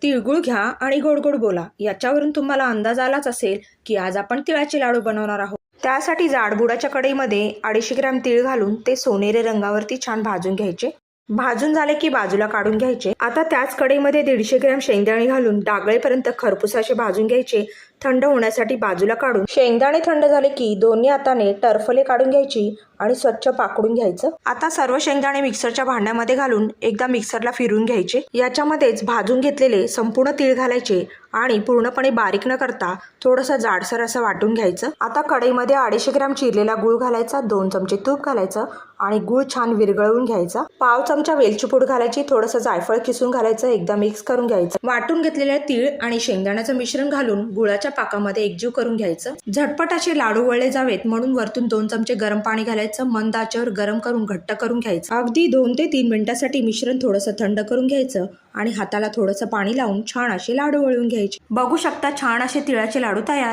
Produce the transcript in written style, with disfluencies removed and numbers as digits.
तिळगुळ घ्या आणि गोड गोड बोला. याच्यावरून तुम्हाला अंदाज आलाच असेल की आज आपण तिळाचे लाडू बनवणार आहोत. त्यासाठी जाडबुडाच्या कढईमध्ये 250 ग्रॅम तीळ घालून ते सोनेरी रंगावरती छान भाजून घ्यायचे. भाजून झाले की बाजूला काढून घ्यायचे. आता त्याच कढईमध्ये 150 ग्रॅम शेंगदाणे घालून डागळेपर्यंत खरपूसाचे भाजून घ्यायचे. थंड होण्यासाठी बाजूला काढून शेंगदाणे थंड झाले की दोन्ही हाताने टरफले काढून घ्यायची आणि स्वच्छ पाकडून घ्यायचं. आता सर्व शेंगदाणे मिक्सरच्या भांड्यामध्ये घालून एकदा मिक्सरला फिरवून घ्यायचे. याच्यामध्येच भाजून घेतलेले संपूर्ण तीळ घालायचे आणि पूर्णपणे बारीक न करता थोडंसं जाडसर असं वाटून घ्यायचं. आता कढईमध्ये 250 ग्रॅम चिरलेला गूळ घालायचा, 2 चमचे तूप घालायचं आणि गूळ छान विरघळवून घ्यायचा. पाव चमचा वेलची पूड घालायची, थोडंसं जायफळ किसून घालायचं, एकदा मिक्स करून घ्यायचं. वाटून घेतलेल्या तीळ आणि शेंगदाण्याचं मिश्रण घालून गुळाच्या पाकामध्ये एकजीव करून घ्यायचं. झटपट असे लाडू वळले जावेत म्हणून वरतून 2 चमचे गरम पाणी घालायचं. मंद आचेवर गरम करून घट्ट करून घ्यायचं. अगदी 2 ते 3 मिनिटांसाठी मिश्रण थोडंसं थंड करून घ्यायचं आणि हाताला थोडंसं पाणी लावून छान असे लाडू वळवून घ्यायचे. बघू शकता छान असे तिळाचे लाडू तयार.